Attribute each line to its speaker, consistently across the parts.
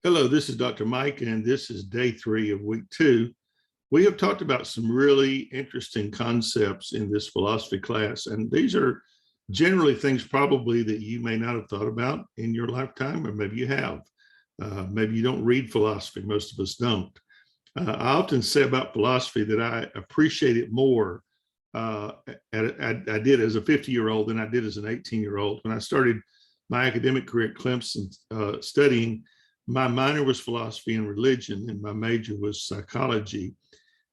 Speaker 1: Hello, this is Dr. Mike, and this is day 3 of week 2. We have talked about some really interesting concepts in this philosophy class, and these are generally things probably that you may not have thought about in your lifetime, or maybe you have. Maybe you don't read philosophy. Most of us don't. I often say about philosophy that I appreciate it more I did as a 50-year-old than I did as an 18-year-old. When I started my academic career at Clemson studying, my minor was philosophy and religion, and my major was psychology.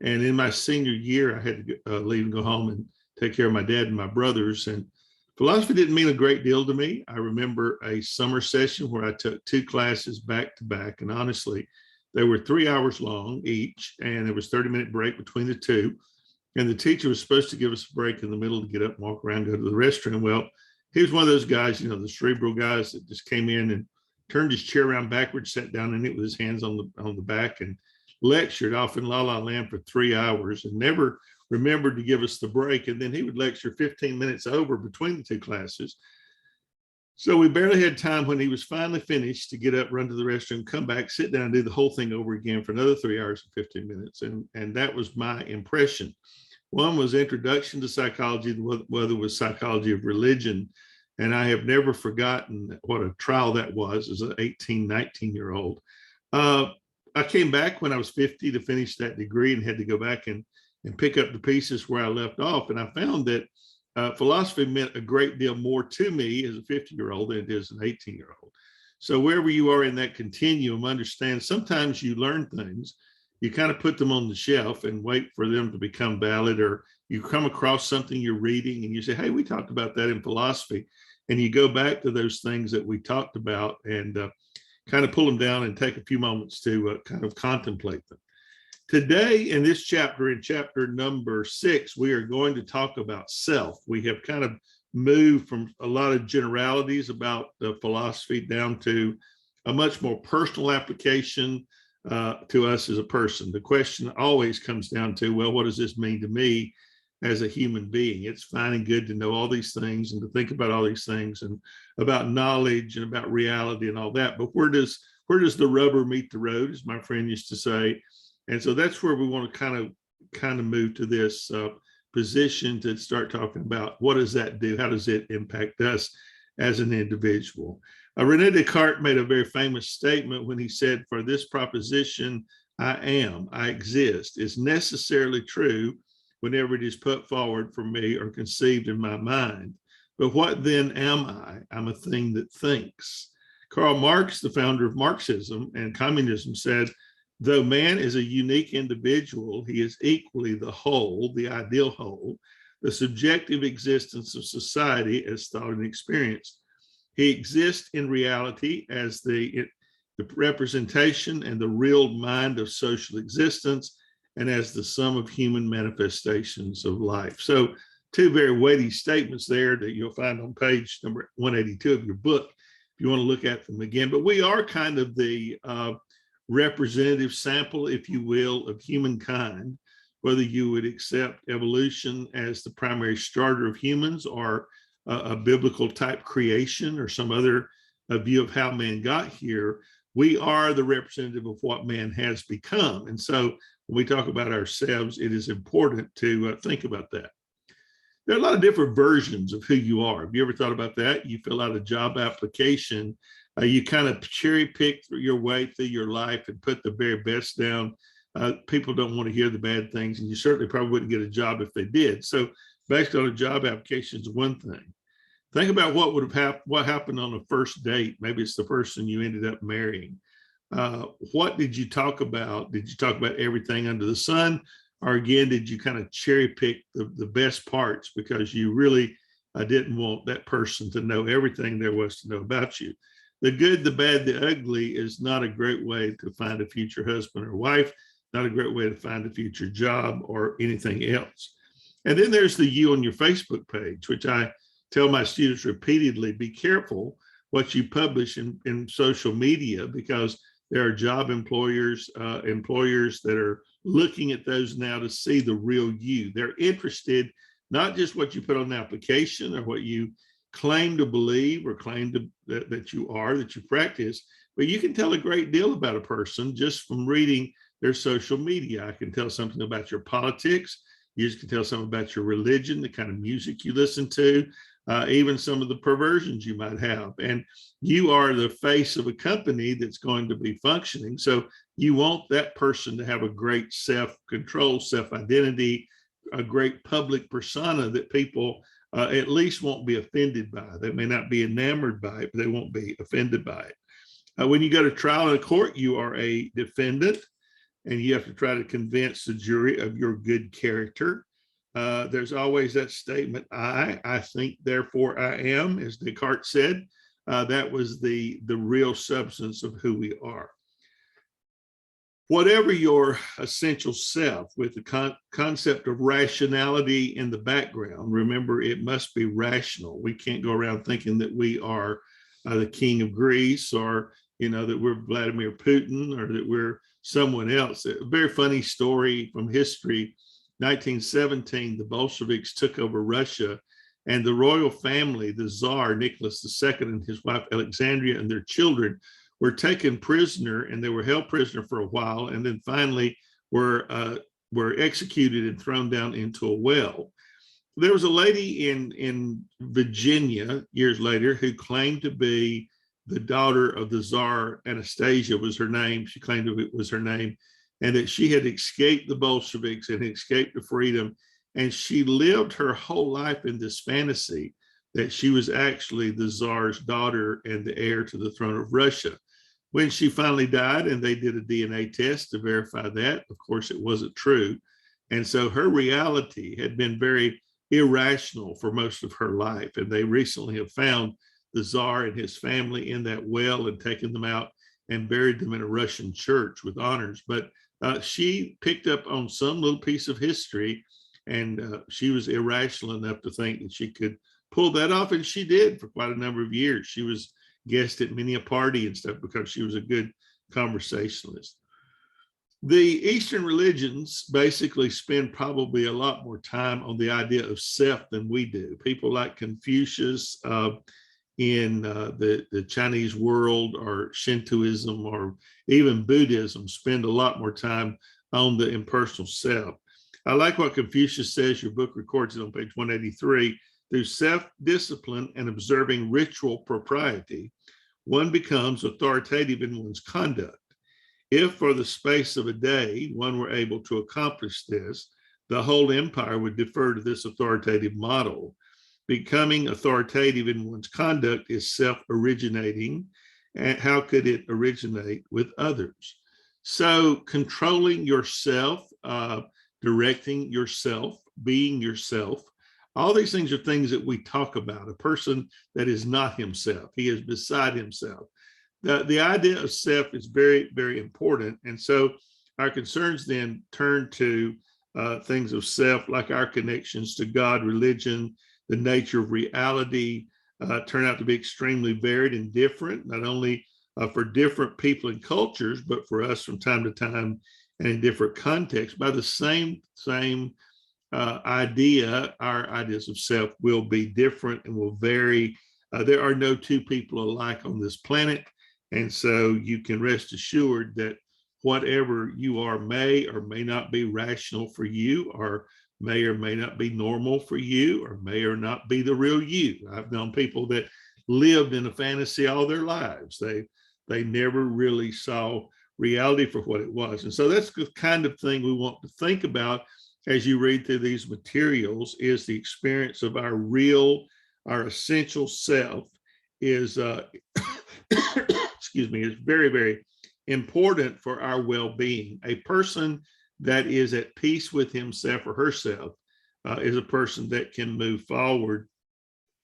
Speaker 1: And in my senior year, I had to leave and go home and take care of my dad and my brothers. And philosophy didn't mean a great deal to me. I remember a summer session where I took 2 classes back to back. And honestly, they were 3 hours long each, and there was 30-minute break between the 2. And the teacher was supposed to give us a break in the middle to get up, walk around, go to the restroom. Well, he was one of those guys, the cerebral guys that just came in and turned his chair around backwards, sat down in it with his hands on the back, and lectured off in La La Land for 3 hours and never remembered to give us the break. And then he would lecture 15 minutes over between the 2 classes. So we barely had time when he was finally finished to get up, run to the restroom, come back, sit down, and do the whole thing over again for another 3 hours and 15 minutes. And that was my impression. One was Introduction to Psychology, the other was Psychology of Religion. And I have never forgotten what a trial that was as an 18, 19-year-old. I came back when I was 50 to finish that degree and had to go back and pick up the pieces where I left off. And I found that philosophy meant a great deal more to me as a 50-year-old than it is an 18-year-old. So wherever you are in that continuum, understand sometimes you learn things, you kind of put them on the shelf and wait for them to become valid, or you come across something you're reading and you say, hey, we talked about that in philosophy. And you go back to those things that we talked about and kind of pull them down and take a few moments to kind of contemplate them. Today in this chapter, in chapter number 6, we are going to talk about self. We have kind of moved from a lot of generalities about the philosophy down to a much more personal application to us as a person. The question always comes down to, well, what does this mean to me as a human being? It's fine and good to know all these things and to think about all these things and about knowledge and about reality and all that. But where does the rubber meet the road, as my friend used to say? And so that's where we want to kind of move to this position to start talking about what does that do? How does it impact us as an individual? Rene Descartes made a very famous statement when he said, for this proposition, I am, I exist, is necessarily true whenever it is put forward for me or conceived in my mind. But what then am I? I'm a thing that thinks. Karl Marx, the founder of Marxism and communism, said, though man is a unique individual, he is equally the whole, the ideal whole, the subjective existence of society as thought and experienced. He exists in reality as the representation and the real mind of social existence, and as the sum of human manifestations of life. So 2 very weighty statements there that you'll find on page number 182 of your book, if you want to look at them again. But we are kind of the representative sample, if you will, of humankind, whether you would accept evolution as the primary starter of humans or a biblical type creation or some other view of how man got here. We are the representative of what man has become. And so when we talk about ourselves, it is important to think about that. There are a lot of different versions of who you are. Have you ever thought about that? You fill out a job application, you kind of cherry pick your way through your life and put the very best down. People don't want to hear the bad things, and you certainly probably wouldn't get a job if they did. So based on a job application is one thing. Think about what would have what happened on a first date. Maybe it's the person you ended up marrying. What did you talk about? Did you talk about everything under the sun? Or again, did you kind of cherry pick the best parts because you really didn't want that person to know everything there was to know about you? The good, the bad, the ugly is not a great way to find a future husband or wife, not a great way to find a future job or anything else. And then there's the you on your Facebook page, which I tell my students repeatedly, be careful what you publish in social media, because there are job employers that are looking at those now to see the real you. They're interested, not just what you put on the application or what you claim to believe or claim to that you practice, but you can tell a great deal about a person just from reading their social media. I can tell something about your politics. You can tell something about your religion, the kind of music you listen to, even some of the perversions you might have. And you are the face of a company that's going to be functioning. So you want that person to have a great self-control, self-identity, a great public persona that people at least won't be offended by. They may not be enamored by it, but they won't be offended by it. When you go to trial in a court, you are a defendant, and you have to try to convince the jury of your good character. There's always that statement, I think, therefore I am, as Descartes said. That was the real substance of who we are. Whatever your essential self, with the concept of rationality in the background, remember, it must be rational. We can't go around thinking that we are the king of Greece, or that we're Vladimir Putin, or that we're someone else. A very funny story from history. 1917, the Bolsheviks took over Russia, and the royal family, the Tsar Nicholas II and his wife Alexandria and their children, were taken prisoner, and they were held prisoner for a while, and then finally were executed and thrown down into a well. There was a lady in Virginia years later who claimed to be the daughter of the Tsar. Anastasia was her name. She claimed it was her name, and that she had escaped the Bolsheviks and escaped to freedom. And she lived her whole life in this fantasy that she was actually the Tsar's daughter and the heir to the throne of Russia. When she finally died and they did a DNA test to verify that, of course, it wasn't true. And so her reality had been very irrational for most of her life. And they recently have found the Tsar and his family in that well and taken them out and buried them in a Russian church with honors. But she picked up on some little piece of history, and she was irrational enough to think that she could pull that off. And she did for quite a number of years. She was guest at many a party and stuff because she was a good conversationalist. The Eastern religions basically spend probably a lot more time on the idea of self than we do. People like Confucius in the Chinese world, or Shintoism, or even Buddhism, spend a lot more time on the impersonal self. I like what Confucius says, your book records it on page 183. Through self-discipline and observing ritual propriety, one becomes authoritative in one's conduct. If for the space of a day one were able to accomplish this, the whole empire would defer to this authoritative model. Becoming authoritative in one's conduct is self-originating, and how could it originate with others? So controlling yourself, directing yourself, being yourself, all these things are things that we talk about. A person that is not himself, he is beside himself. The idea of self is very, very important. And so our concerns then turn to things of self, like our connections to God, religion, the nature of reality, turn out to be extremely varied and different, not only for different people and cultures, but for us from time to time and in different contexts. By the same idea, our ideas of self will be different and will vary. There are no two people alike on this planet. And so you can rest assured that whatever you are may or may not be rational for you, or may not be normal for you, or may or not be the real you. I've known people that lived in a fantasy all their lives. They never really saw reality for what it was. And so that's the kind of thing we want to think about as you read through these materials, is the experience of our real, our essential self is, excuse me, is very, very important for our well-being. A person that is at peace with himself or herself is a person that can move forward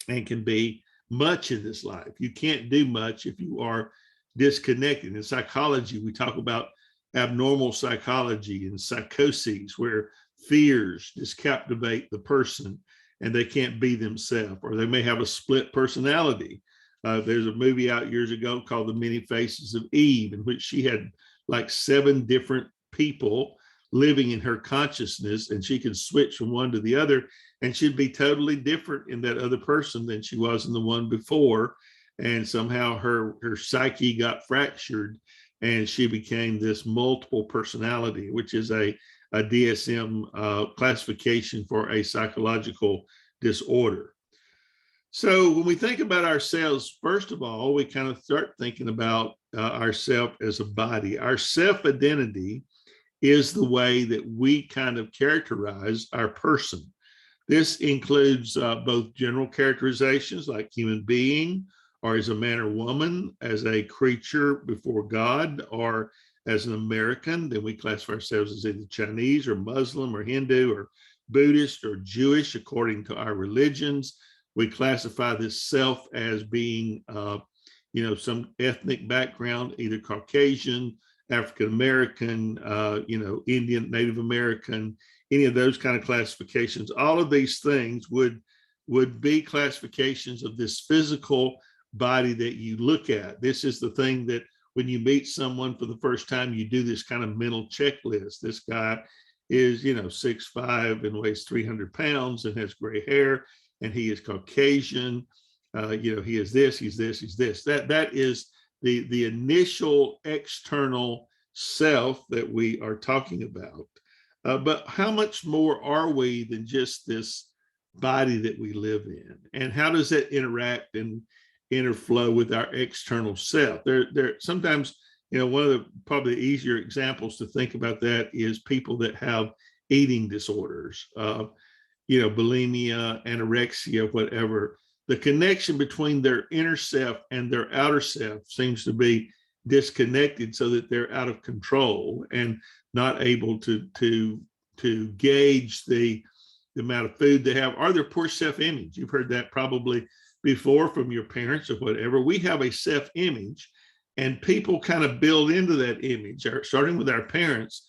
Speaker 1: and can be much in this life. You can't do much if you are disconnected. In psychology, we talk about abnormal psychology and psychoses, where fears just captivate the person and they can't be themselves, or they may have a split personality. There's a movie out years ago called The Many Faces of Eve, in which she had like 7 different people living in her consciousness, and she could switch from one to the other. and she'd be totally different in that other person than she was in the one before. And somehow her psyche got fractured and she became this multiple personality, which is a DSM classification for a psychological disorder. So when we think about ourselves, first of all, we kind of start thinking about ourselves as a body. Our self-identity is the way that we kind of characterize our person. This includes both general characterizations like human being, or as a man or woman, as a creature before God, or as an American. Then we classify ourselves as either Chinese or Muslim or Hindu or Buddhist or Jewish according to our religions. We classify this self as being, some ethnic background, either Caucasian, African American, Indian, Native American, any of those kind of classifications. All of these things would be classifications of this physical body that you look at. This is the thing that when you meet someone for the first time, you do this kind of mental checklist. This guy is, 6'5" and weighs 300 pounds and has gray hair, and he is Caucasian. He is this, he's this, he's this. That is the initial external self that we are talking about. But how much more are we than just this body that we live in? And how does that interact and interflow with our external self? There sometimes, one of the probably easier examples to think about that is people that have eating disorders, bulimia, anorexia, whatever. The connection between their inner self and their outer self seems to be disconnected, so that they're out of control and not able to gauge the amount of food they have, or their poor self-image. You've heard that probably before from your parents or whatever. We have a self-image, and people kind of build into that image, starting with our parents.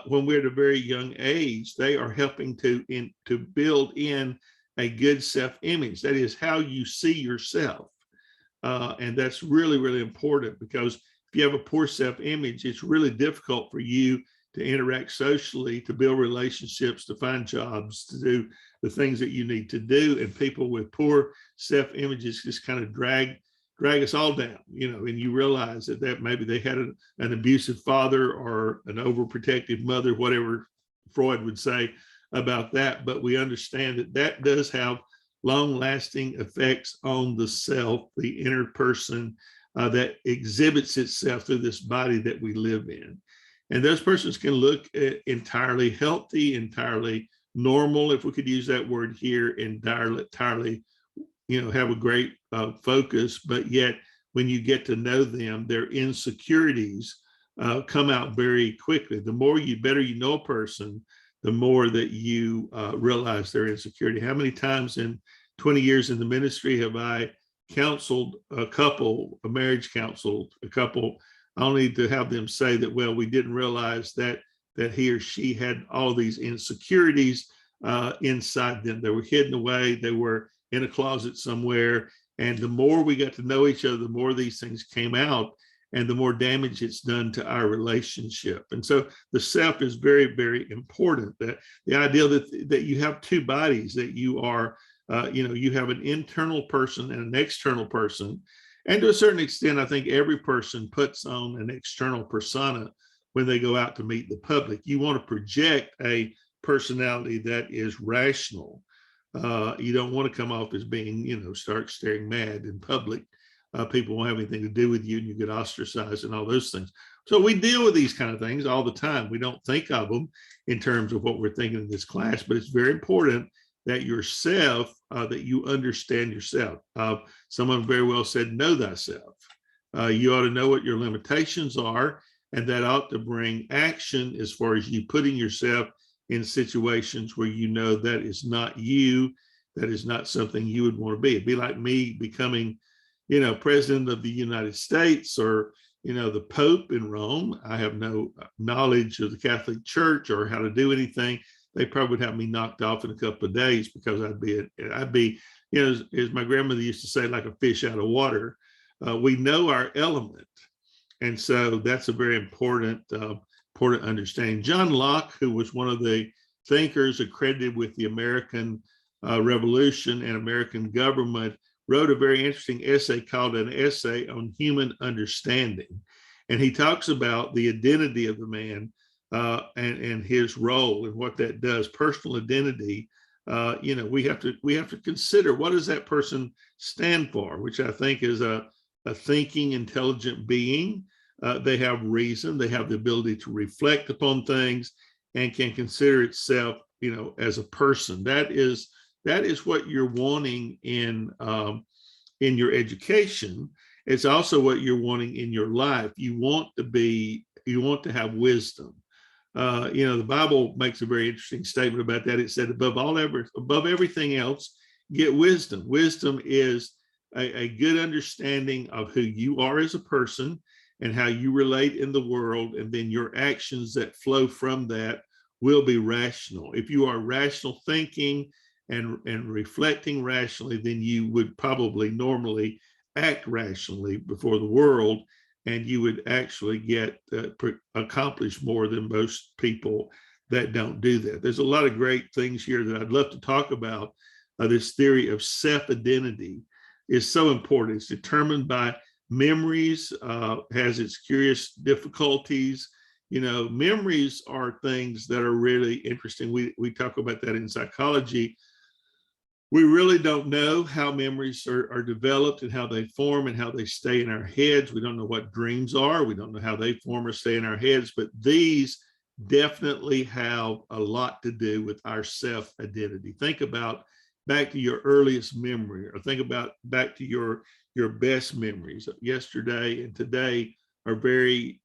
Speaker 1: When we're at a very young age, they are helping to build in a good self-image. That is how you see yourself. And that's really, really important, because if you have a poor self-image, it's really difficult for you to interact socially, to build relationships, to find jobs, to do the things that you need to do. And people with poor self-images just kind of drag us all down, and you realize that maybe they had an abusive father or an overprotective mother, whatever Freud would say about that. But we understand that does have long-lasting effects on the self, the inner person that exhibits itself through this body that we live in. And those persons can look entirely healthy, entirely normal, if we could use that word here, entirely, have a great focus. But yet, when you get to know them, their insecurities come out very quickly. The better you know a person, the more that you realize their insecurity. How many times in 20 years in the ministry have I counseled a marriage counseled a couple, only to have them say that, well, we didn't realize that he or she had all these insecurities inside them. They were hidden away. They were in a closet somewhere. And the more we got to know each other, the more these things came out, and the more damage it's done to our relationship. And so the self is very, very important. That the idea that you have two bodies, that you are, you have an internal person and an external person. And to a certain extent, I think every person puts on an external persona when they go out to meet the public. You want to project a personality that is rational. You don't want to come off as being, stark staring mad in public. People won't have anything to do with you, and you get ostracized and all those things. So we deal with these kind of things all the time. We don't think of them in terms of what we're thinking in this class, but it's very important that yourself, that you understand yourself. Someone very well said, know thyself. You ought to know what your limitations are, and that ought to bring action as far as you putting yourself in situations where you know that is not you, that is not something you would want to be. It'd be like me becoming, president of the United States, or, the Pope in Rome. I have no knowledge of the Catholic Church or how to do anything. They probably would have me knocked off in a couple of days, because I'd be, as my grandmother used to say, like a fish out of water. We know our element. And so that's a very important understanding. John Locke, who was one of the thinkers accredited with the American Revolution and American Government, wrote a very interesting essay called An Essay on Human Understanding. And he talks about the identity of the man and his role and what that does. Personal identity, we have to consider, what does that person stand for, which I think is a thinking, intelligent being. They have reason, they have the ability to reflect upon things and can consider itself, as a person. That is what you're wanting in your education. It's also what you're wanting in your life. You want to have wisdom. The Bible makes a very interesting statement about that. It said, above everything else, get wisdom. Wisdom is a good understanding of who you are as a person and how you relate in the world, and then your actions that flow from that will be rational. If you are rational thinking and reflecting rationally, then you would probably normally act rationally before the world, and you would actually accomplish more than most people that don't do that. There's a lot of great things here that I'd love to talk about. This theory of self-identity is so important. It's determined by memories, has its curious difficulties. Memories are things that are really interesting. We talk about that in psychology. We really don't know how memories are developed and how they form and how they stay in our heads. We don't know what dreams are. We don't know how they form or stay in our heads, but these definitely have a lot to do with our self-identity. Think about back to your earliest memory, or think about back to your best memories. Yesterday and today are very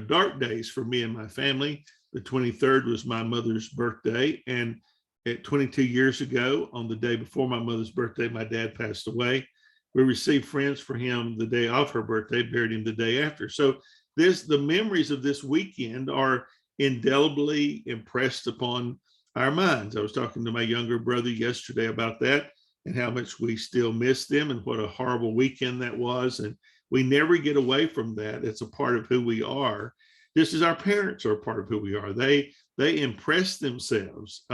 Speaker 1: dark days for me and my family. The 23rd was my mother's birthday, and at 22 years ago, on the day before my mother's birthday, my dad passed away. We received friends for him the day of her birthday, buried him the day after. So the memories of this weekend are indelibly impressed upon our minds. I was talking to my younger brother yesterday about that and how much we still miss them and what a horrible weekend that was. And we never get away from that. It's a part of who we are. Just as our parents are a part of who we are. They impress themselves.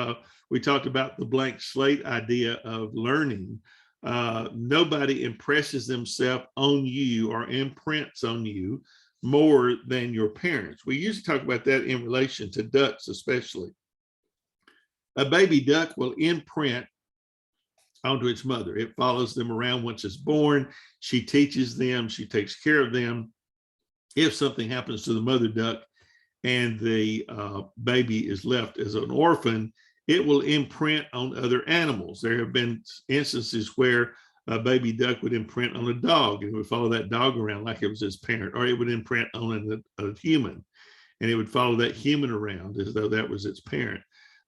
Speaker 1: We talked about the blank slate idea of learning. Nobody impresses themselves on you or imprints on you more than your parents. We usually talk about that in relation to ducks, especially. A baby duck will imprint onto its mother. It follows them around once it's born. She teaches them, she takes care of them. If something happens to the mother duck and the baby is left as an orphan, it will imprint on other animals. There have been instances where a baby duck would imprint on a dog and it would follow that dog around like it was its parent, or it would imprint on a human and it would follow that human around as though that was its parent.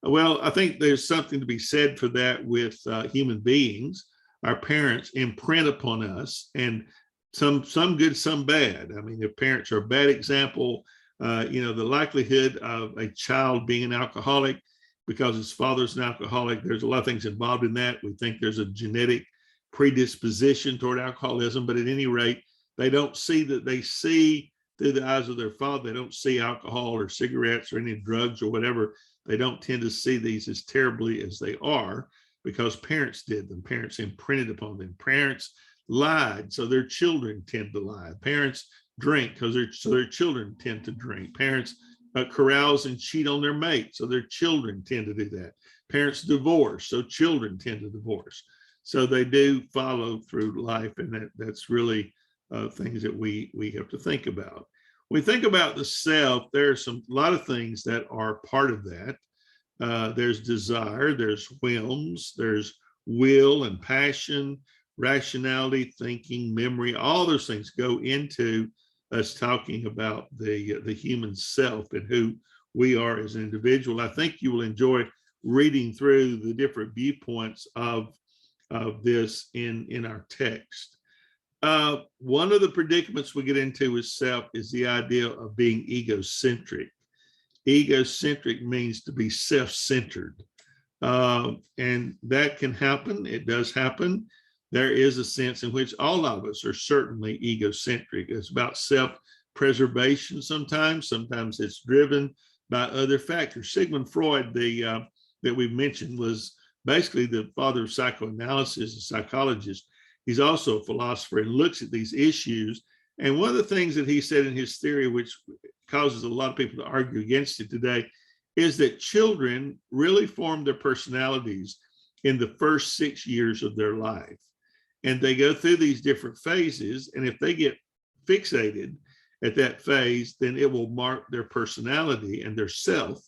Speaker 1: Well, I think there's something to be said for that with human beings. Our parents imprint upon us, and some good, some bad. I mean, if parents are a bad example, the likelihood of a child being an alcoholic because his father's an alcoholic, there's a lot of things involved in that. We think there's a genetic predisposition toward alcoholism, but at any rate, they see through the eyes of their father. They don't see alcohol or cigarettes or any drugs or whatever. They don't tend to see these as terribly as they are because parents did them. Parents imprinted upon them. Parents lied, so their children tend to lie. Parents drink so their children tend to drink. Parents carouse and cheat on their mate, so their children tend to do that. Parents divorce, so children tend to divorce. So they do follow through life, and that's really things that we have to think about. When we think about the self, there's a lot of things that are part of that. There's desire, there's whims, there's will and passion, rationality, thinking, memory. All those things go into us talking about the human self and who we are as an individual. I think you will enjoy reading through the different viewpoints of this in our text. One of the predicaments we get into with self is the idea of being egocentric. Egocentric means to be self-centered. And that can happen. It does happen. There is a sense in which all of us are certainly egocentric. It's about self-preservation sometimes. Sometimes it's driven by other factors. Sigmund Freud, that we've mentioned, was basically the father of psychoanalysis, a psychologist. He's also a philosopher and looks at these issues. And one of the things that he said in his theory, which causes a lot of people to argue against it today, is that children really form their personalities in the first 6 years of their life. And they go through these different phases. And if they get fixated at that phase, then it will mark their personality and their self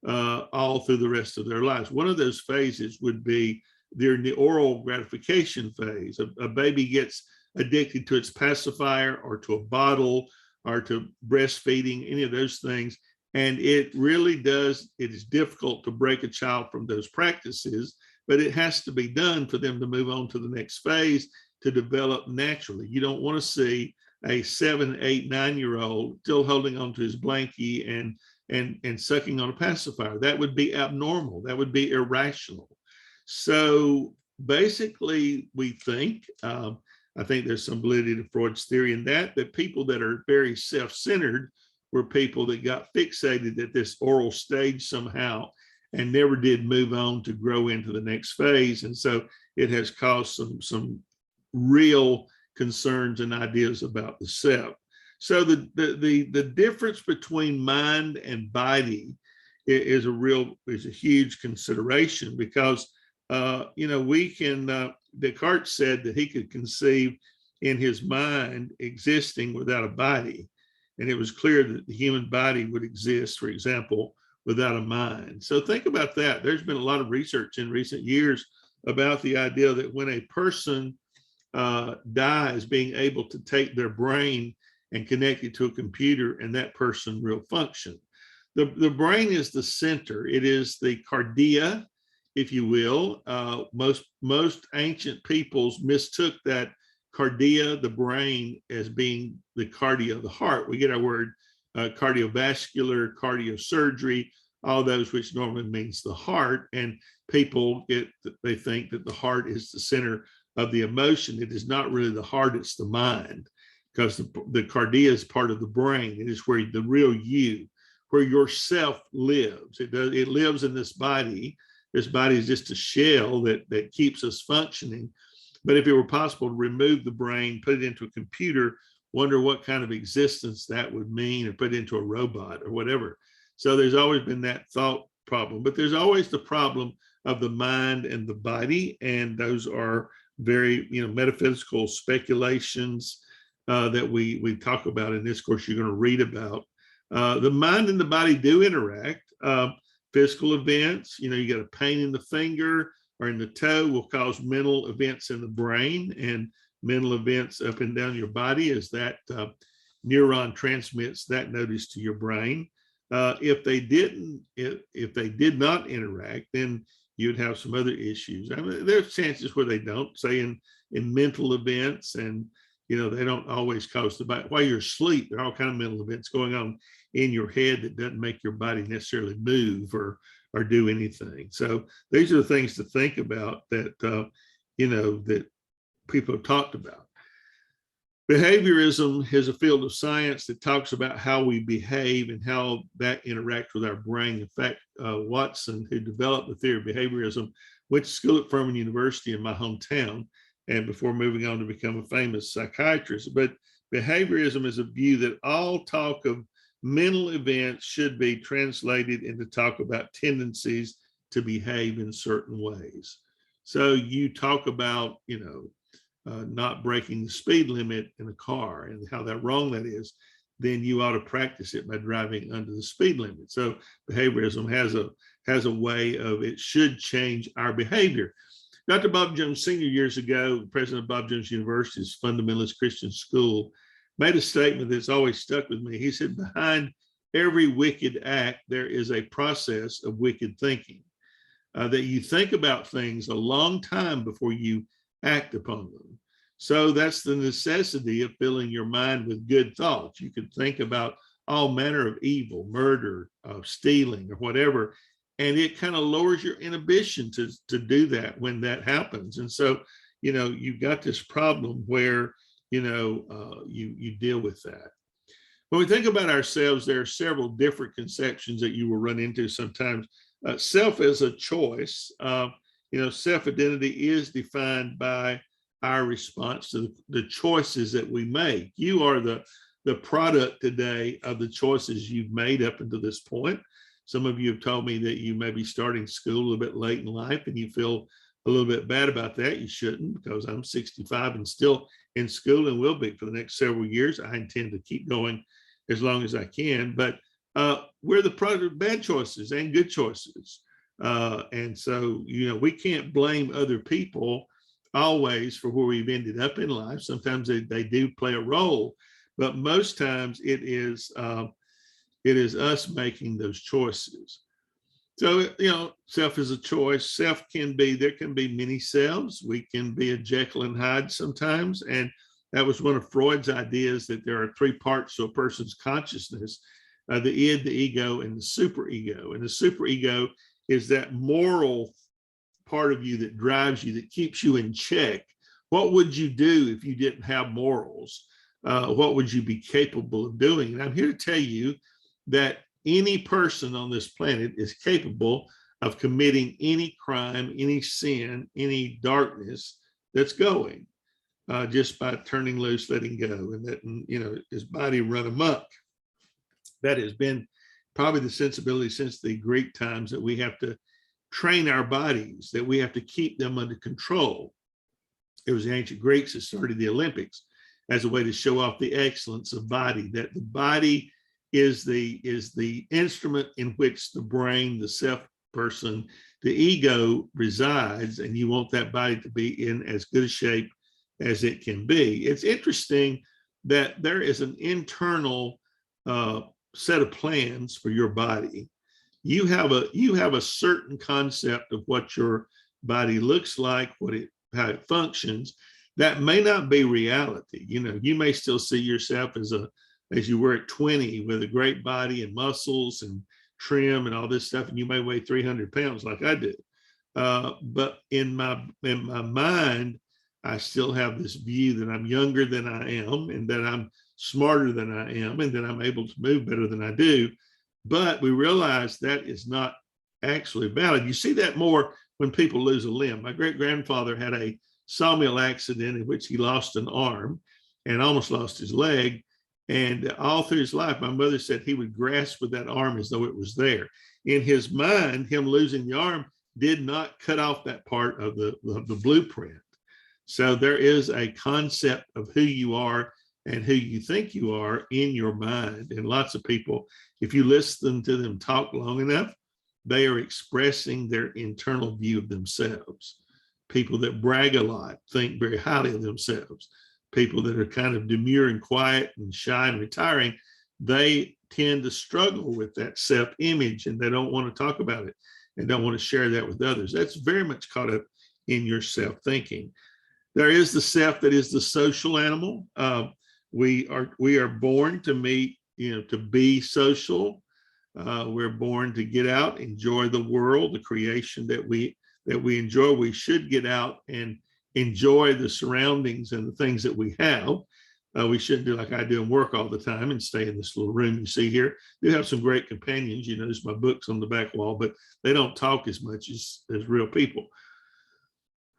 Speaker 1: all through the rest of their lives. One of those phases would be during the oral gratification phase. A baby gets addicted to its pacifier or to a bottle or to breastfeeding, any of those things. And it really does, it is difficult to break a child from those practices, but it has to be done for them to move on to the next phase to develop naturally. You don't want to see a 7, 8, 9-year-old still holding on to his blankie and sucking on a pacifier. That would be abnormal. That would be irrational. So basically, we think, I think there's some validity to Freud's theory in that people that are very self-centered were people that got fixated at this oral stage somehow and never did move on to grow into the next phase. And so it has caused some real concerns and ideas about the self. So the difference between mind and body is a huge consideration, because we can, Descartes said that he could conceive in his mind existing without a body. And it was clear that the human body would exist, for example, without a mind. So think about that. There's been a lot of research in recent years about the idea that when a person dies, being able to take their brain and connect it to a computer, and that person will function. The brain is the center. It is the cardia, if you will. Most ancient peoples mistook that cardia, the brain, as being the cardia, the heart. We get our word cardiovascular, cardiosurgery, all those, which normally means the heart. And people they think that the heart is the center of the emotion. It is not really the heart, it's the mind, because the cardia is part of the brain. It is where the real you, where yourself lives. It lives in this body. This body is just a shell that keeps us functioning. But if it were possible to remove the brain, put it into a computer, wonder what kind of existence that would mean, or put it into a robot or whatever. So there's always been that thought problem, but there's always the problem of the mind and the body. And those are very, metaphysical speculations that we talk about in this course you're going to read about. The mind and the body do interact. Physical events, you got a pain in the finger or in the toe, will cause mental events in the brain, and mental events up and down your body as that neuron transmits that notice to your brain. If they did not interact, then you'd have some other issues. I mean, there's chances where they don't, say in mental events, and they don't always cause the body. While you're asleep, there are all kinds of mental events going on in your head that doesn't make your body necessarily move or do anything. So these are the things to think about that that people have talked about. Behaviorism is a field of science that talks about how we behave and how that interacts with our brain. In fact, Watson, who developed the theory of behaviorism, went to school at Furman University in my hometown, and before moving on to become a famous psychiatrist. But behaviorism is a view that all talk of mental events should be translated into talk about tendencies to behave in certain ways. So you talk about, not breaking the speed limit in a car and how wrong that is, then you ought to practice it by driving under the speed limit. So behaviorism has a way of, it should change our behavior. Dr. Bob Jones Sr. years ago, president of Bob Jones University's Fundamentalist Christian School, made a statement that's always stuck with me. He said, behind every wicked act, there is a process of wicked thinking, that you think about things a long time before you act upon them. So that's the necessity of filling your mind with good thoughts. You could think about all manner of evil, murder, stealing, or whatever, and it kind of lowers your inhibition to do that when that happens. And so, you've got this problem where, you deal with that. When we think about ourselves, there are several different conceptions that you will run into sometimes. Self as a choice. self-identity is defined by our response to the choices that we make. You are the product today of the choices you've made up until this point. Some of you have told me that you may be starting school a little bit late in life and you feel a little bit bad about that. You shouldn't, because I'm 65 and still in school and will be for the next several years. I intend to keep going as long as I can, but we're the product of bad choices and good choices. And so, we can't blame other people always for where we've ended up in life. Sometimes they do play a role, but most times it is us making those choices. So, self is a choice. There can be many selves. We can be a Jekyll and Hyde sometimes. And that was one of Freud's ideas, that there are three parts to a person's consciousness: the id, the ego, and the superego. And the superego is that moral part of you that drives you, that keeps you in check. What would you do if you didn't have morals? What would you be capable of doing? And I'm here to tell you that any person on this planet is capable of committing any crime, any sin, any darkness that's going, just by turning loose, letting go, and letting his body run amok. That has been probably the sensibility since the Greek times, that we have to train our bodies, that we have to keep them under control. It was the ancient Greeks that started the Olympics as a way to show off the excellence of body, that the body is the instrument in which the brain, the self person, the ego resides, and you want that body to be in as good a shape as it can be. It's interesting that there is an internal set of plans for your body. You have a certain concept of what your body looks like, how it functions. That may not be reality. You may still see yourself as you were at 20, with a great body and muscles and trim and all this stuff, and you may weigh 300 pounds like I do. But in my mind, I still have this view that I'm younger than I am, and that I'm smarter than I am, and that I'm able to move better than I do. But we realize that is not actually valid. You see that more when people lose a limb. My great-grandfather had a sawmill accident in which he lost an arm and almost lost his leg. And all through his life, my mother said he would grasp with that arm as though it was there. In his mind, him losing the arm did not cut off that part of the blueprint. So there is a concept of who you are and who you think you are in your mind. And lots of people, if you listen to them talk long enough, they are expressing their internal view of themselves. People that brag a lot think very highly of themselves. People that are kind of demure and quiet and shy and retiring, they tend to struggle with that self-image, and they don't want to talk about it and don't want to share that with others. That's very much caught up in your self-thinking. There is the self that is the social animal. We are born to meet, to be social. We're born to get out, enjoy the world, the creation that we enjoy. We should get out and enjoy the surroundings and the things that we have. We shouldn't do like I do and work all the time and stay in this little room you see here. We have some great companions. There's my books on the back wall, but they don't talk as much as real people.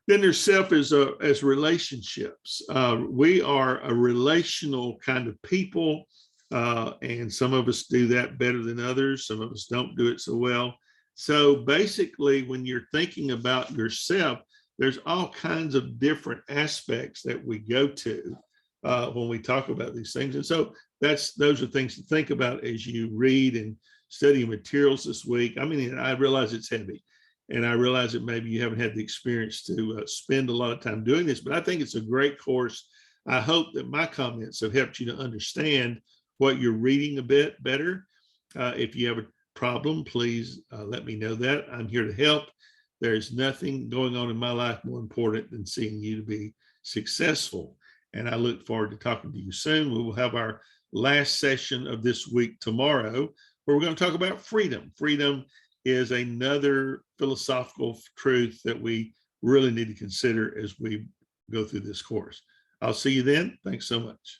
Speaker 1: Then there's self as relationships. We are a relational kind of people, and some of us do that better than others. Some of us don't do it so well. So basically, when you're thinking about yourself, there's all kinds of different aspects that we go to when we talk about these things. And so those are things to think about as you read and study materials this week. I mean, I realize it's heavy, and I realize that maybe you haven't had the experience to spend a lot of time doing this, but I think it's a great course. I hope that my comments have helped you to understand what you're reading a bit better. If you have a problem, please let me know that. I'm here to help. There's nothing going on in my life more important than seeing you to be successful. And I look forward to talking to you soon. We will have our last session of this week tomorrow, where we're going to talk about freedom. Freedom is another philosophical truth that we really need to consider as we go through this course. I'll see you then. Thanks so much.